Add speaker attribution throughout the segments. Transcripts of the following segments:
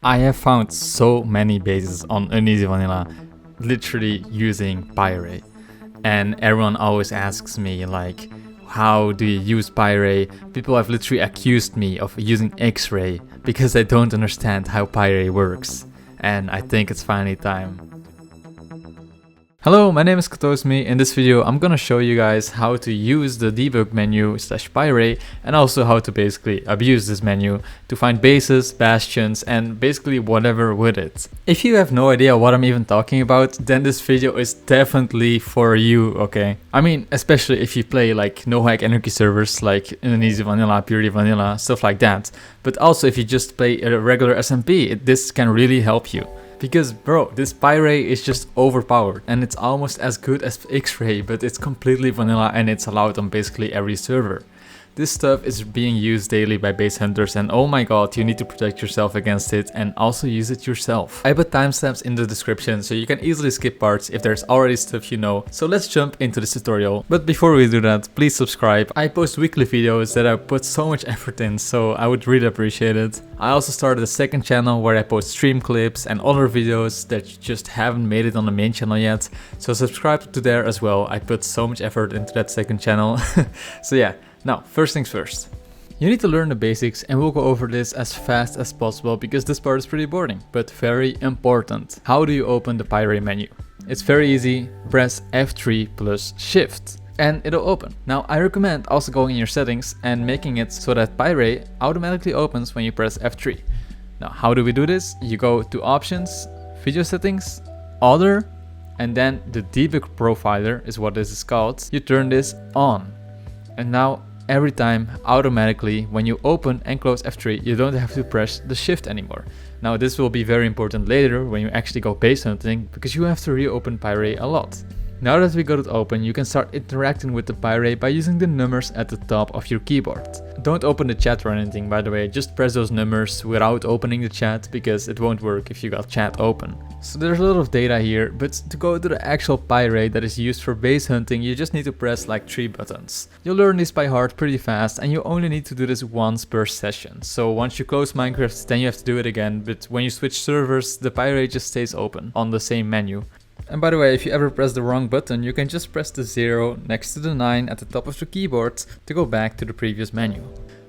Speaker 1: I have found so many bases on Uneasy Vanilla literally using PieRay, and everyone always asks me like, how do you use PieRay? People have literally accused me of using xray because they don't understand how PieRay works, and I think it's finally time. Hello, my name is Kotosmi. In this video I'm gonna show you guys how to use the debug menu / PieRay, and also how to basically abuse this menu to find bases, bastions, and basically whatever with it. If you have no idea what I'm even talking about, then this video is definitely for you, okay? I mean, especially if you play like no-hack anarchy servers like Uneasy Vanilla, PieRay Vanilla, stuff like that. But also if you just play a regular SMP, this can really help you. Because bro, this PieRay is just overpowered and it's almost as good as xray, but it's completely vanilla and it's allowed on basically every server. This stuff is being used daily by base hunters, and oh my god, you need to protect yourself against it and also use it yourself. I put timestamps in the description so you can easily skip parts if there's already stuff you know. So let's jump into this tutorial. But before we do that, please subscribe. I post weekly videos that I put so much effort in, so I would really appreciate it. I also started a second channel where I post stream clips and other videos that just haven't made it on the main channel yet. So subscribe to there as well. I put so much effort into that second channel. So yeah. Now, first things first. You need to learn the basics, and we'll go over this as fast as possible because this part is pretty boring, but very important. How do you open the PieRay menu? It's very easy. Press F3 plus Shift and it'll open. Now, I recommend also going in your settings and making it so that PieRay automatically opens when you press F3. Now, how do we do this? You go to Options, Video Settings, Other, and then the Debug Profiler is what this is called. You turn this on. And now, every time, automatically, when you open and close F3, you don't have to press the shift anymore. Now this will be very important later when you actually go base hunting, because you have to reopen PieRay a lot. Now that we got it open, you can start interacting with the PieRay by using the numbers at the top of your keyboard. Don't open the chat or anything, by the way, just press those numbers without opening the chat, because it won't work if you got chat open. So there's a lot of data here, but to go to the actual PieRay that is used for base hunting, you just need to press like 3 buttons. You'll learn this by heart pretty fast, and you only need to do this once per session. So once you close Minecraft, then you have to do it again, but when you switch servers, the PieRay just stays open on the same menu. And by the way, if you ever press the wrong button, you can just press the 0 next to the 9 at the top of the keyboard to go back to the previous menu.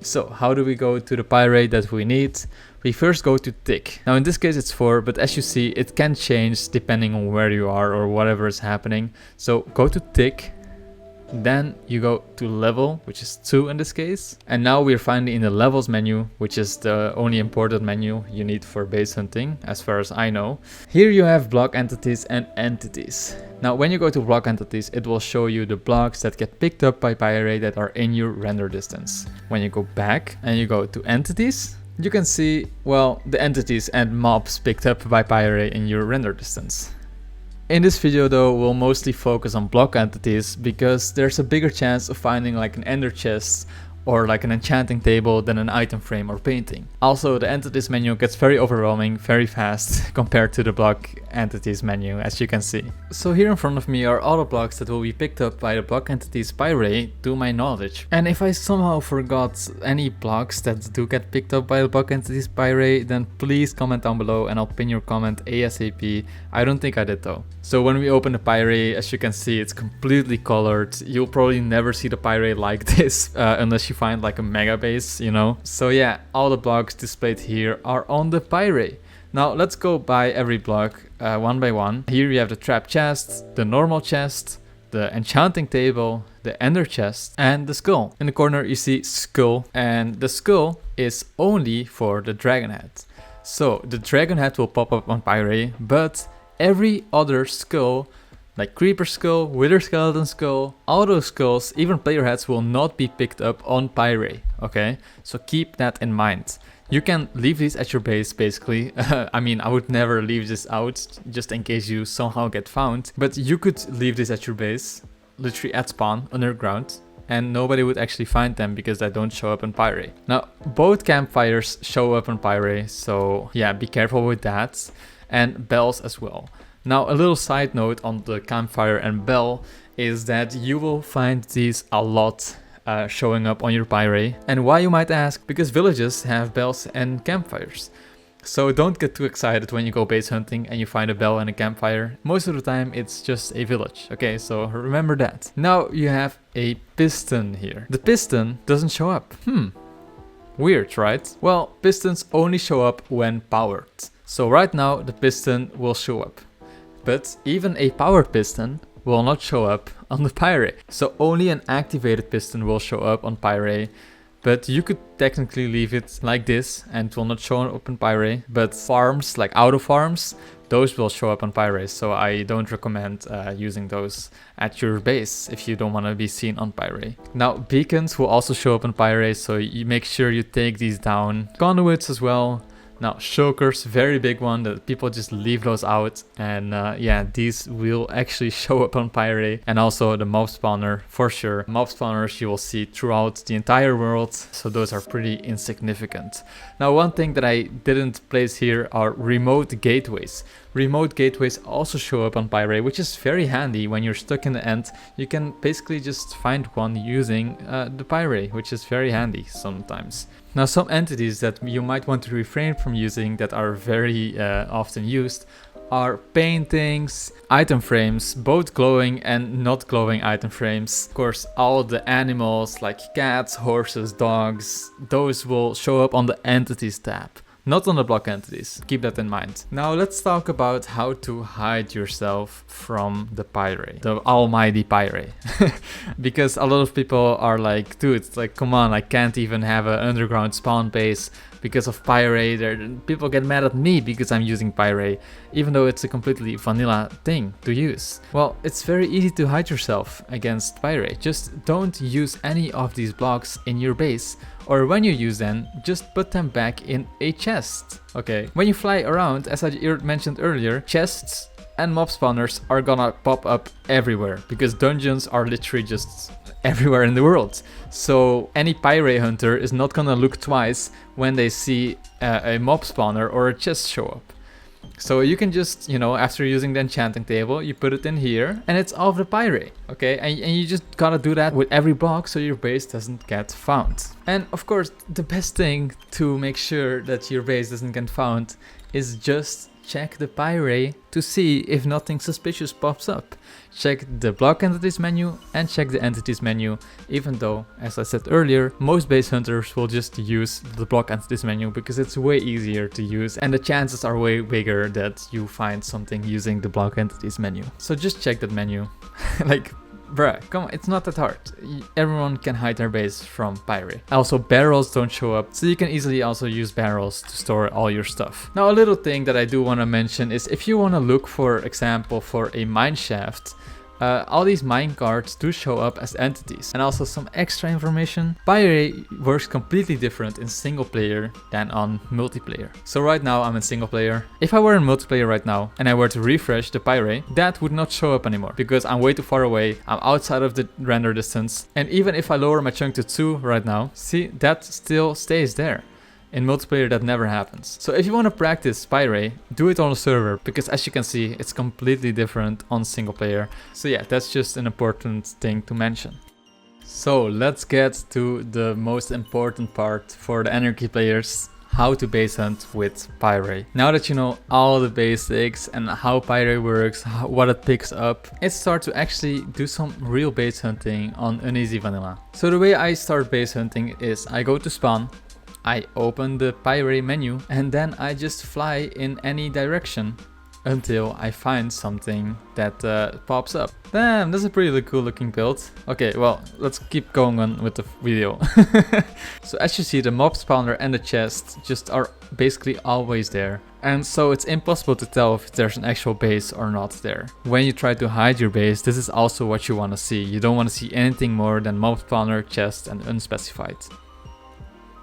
Speaker 1: So how do we go to the PieRay that we need? We first go to tick. Now in this case it's 4, but as you see it can change depending on where you are or whatever is happening. So go to tick. Then you go to level, which is 2 in this case. And now we're finally in the levels menu, which is the only important menu you need for base hunting, as far as I know. Here you have block entities and entities. Now when you go to block entities, it will show you the blocks that get picked up by PieRay that are in your render distance. When you go back and you go to entities, you can see, well, the entities and mobs picked up by PieRay in your render distance. In this video though, we'll mostly focus on block entities because there's a bigger chance of finding like an ender chest or like an enchanting table than an item frame or painting. Also, the entities menu gets very overwhelming very fast compared to the block entities menu, as you can see. So here in front of me are all the blocks that will be picked up by the block entities PieRay to my knowledge. And if I somehow forgot any blocks that do get picked up by the block entities PieRay, then please comment down below and I'll pin your comment ASAP. I don't think I did though. So when we open the PieRay, as you can see, it's completely colored. You'll probably never see the PieRay like this unless you find like a mega base, you know. So yeah, all the blocks displayed here are on the PieRay. Now let's go by every block one by one. Here you have the trap chest, the normal chest, the enchanting table, the ender chest, and the skull. In the corner you see skull, and the skull is only for the dragon head. So the dragon head will pop up on PieRay, but every other skull, like creeper skull, wither skeleton skull, all those skulls, even player heads, will not be picked up on PieRay, okay? So keep that in mind. You can leave these at your base basically. I mean, I would never leave this out just in case you somehow get found, but you could leave this at your base, literally at spawn, underground, and nobody would actually find them because they don't show up on PieRay. Now, both campfires show up on PieRay, so yeah, be careful with that. And bells as well. Now a little side note on the campfire and bell is that you will find these a lot showing up on your PieRay. And why, you might ask? Because villages have bells and campfires. So don't get too excited when you go base hunting and you find a bell and a campfire. Most of the time it's just a village. Okay, so remember that. Now you have a piston here. The piston doesn't show up. Weird, right? Well, pistons only show up when powered. So right now the piston will show up. But even a powered piston will not show up on the PieRay. So only an activated piston will show up on PieRay. But you could technically leave it like this and it will not show up on PieRay. But farms, like auto farms, those will show up on PieRay. So I don't recommend using those at your base if you don't want to be seen on PieRay. Now beacons will also show up on PieRay, so you make sure you take these down. Conduits as well. Now shulkers, very big one that people just leave those out, and yeah, these will actually show up on PieRay. And also the mob spawner for sure. Mob spawners you will see throughout the entire world, so those are pretty insignificant. Now one thing that I didn't place here are remote gateways. Remote gateways also show up on PieRay, which is very handy when you're stuck in the end. You can basically just find one using the PieRay, which is very handy sometimes. Now some entities that you might want to refrain from using that are very often used are paintings, item frames, both glowing and not glowing item frames. Of course, all the animals like cats, horses, dogs, those will show up on the entities tab. Not on the block entities, keep that in mind. Now let's talk about how to hide yourself from the PieRay, the almighty PieRay. Because a lot of people are like, dude, like come on, I can't even have an underground spawn base because of PieRay. People get mad at me because I'm using PieRay, even though it's a completely vanilla thing to use. Well, it's very easy to hide yourself against PieRay. Just don't use any of these blocks in your base, or when you use them, just put them back in a chest. Okay, when you fly around, as I mentioned earlier, chests and mob spawners are gonna pop up everywhere because dungeons are literally just everywhere in the world. So any PieRay hunter is not gonna look twice when they see a mob spawner or a chest show up. So you can just, you know, after using the enchanting table, you put it in here and it's off the PieRay, okay? And you just gotta do that with every block so your base doesn't get found. And of course, the best thing to make sure that your base doesn't get found is just check the PieRay to see if nothing suspicious pops up. Check the block entities menu and check the entities menu, even though, as I said earlier, most base hunters will just use the block entities menu because it's way easier to use and the chances are way bigger that you find something using the block entities menu. So just check that menu. Like, bruh, come on, it's not that hard. Everyone can hide their base from PieRay. Also, barrels don't show up, so you can easily also use barrels to store all your stuff. Now, a little thing that I do want to mention is if you want to look, for example, for a mine shaft, all these mine carts do show up as entities. And also some extra information, PieRay works completely different in single player than on multiplayer. So right now I'm in single player. If I were in multiplayer right now and I were to refresh the PieRay, that would not show up anymore because I'm way too far away, I'm outside of the render distance. And even if I lower my chunk to 2 right now, see, that still stays there. In multiplayer that never happens. So if you want to practice PieRay, do it on a server because as you can see, it's completely different on single player. So yeah, that's just an important thing to mention. So let's get to the most important part for the Anarchy players, how to base hunt with PieRay. Now that you know all the basics and how PieRay works, what it picks up, it's time to actually do some real base hunting on Uneasy Vanilla. So the way I start base hunting is I go to spawn, I open the PieRay menu and then I just fly in any direction until I find something that pops up. Damn, that's a pretty cool looking build. Okay, well, let's keep going on with the video. So as you see, the mob spawner and the chest just are basically always there. And so it's impossible to tell if there's an actual base or not there. When you try to hide your base, this is also what you want to see. You don't want to see anything more than mob spawner, chest and unspecified.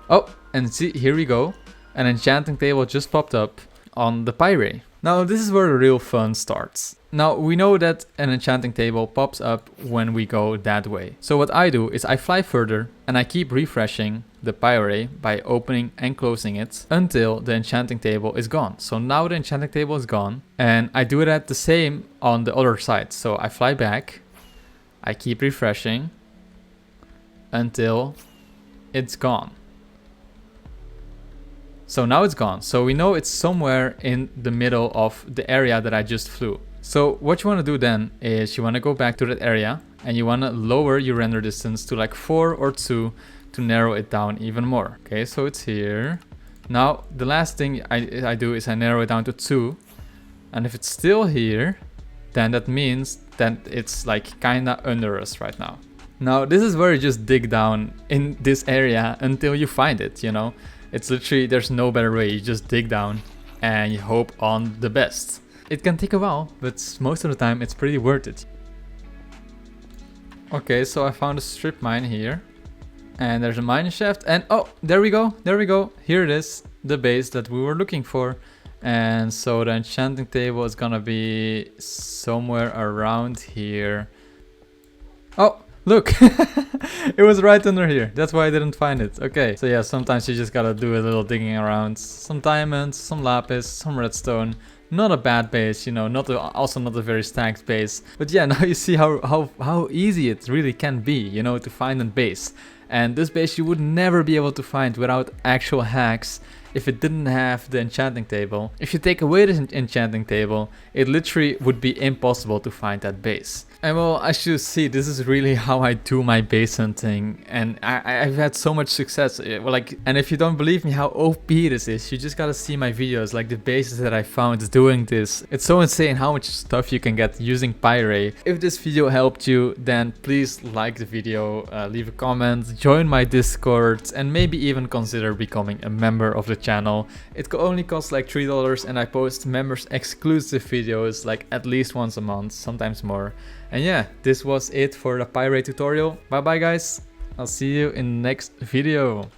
Speaker 1: Oh, and see, here we go. An enchanting table just popped up on the PieRay. Now this is where the real fun starts. Now we know that an enchanting table pops up when we go that way. So what I do is I fly further and I keep refreshing the PieRay by opening and closing it until the enchanting table is gone. So now the enchanting table is gone and I do that the same on the other side. So I fly back, I keep refreshing until it's gone. So now it's gone. So we know it's somewhere in the middle of the area that I just flew. So what you want to do then is you want to go back to that area and you want to lower your render distance to like 4 or 2 to narrow it down even more. Okay, so it's here. Now the last thing I do is I narrow it down to 2, and if it's still here, then that means that it's like kinda under us right now. Now this is where you just dig down in this area until you find it, you know. It's literally, there's no better way. You just dig down and you hope on the best. It can take a while, but most of the time it's pretty worth it. Okay, so I found a strip mine here. And there's a mine shaft, and oh, there we go, here it is, the base that we were looking for. And so the enchanting table is gonna be somewhere around here. Oh, look, it was right under here, that's why I didn't find it. Okay, so yeah, sometimes you just gotta do a little digging around. Some diamonds, some lapis, some redstone. Not a bad base, you know, also not a very stacked base. But yeah, now you see how easy it really can be, you know, to find a base. And this base you would never be able to find without actual hacks if it didn't have the enchanting table. If you take away the enchanting table, it literally would be impossible to find that base. And well, as you see, this is really how I do my base hunting, and I've had so much success. And if you don't believe me how OP this is, you just gotta see my videos, like the bases that I found doing this. It's so insane how much stuff you can get using PieRay. If this video helped you, then please like the video, leave a comment, join my Discord, and maybe even consider becoming a member of the channel. It only costs like $3, and I post members exclusive videos like at least once a month, sometimes more. And yeah, this was it for the PieRay tutorial. Bye bye guys, I'll see you in the next video.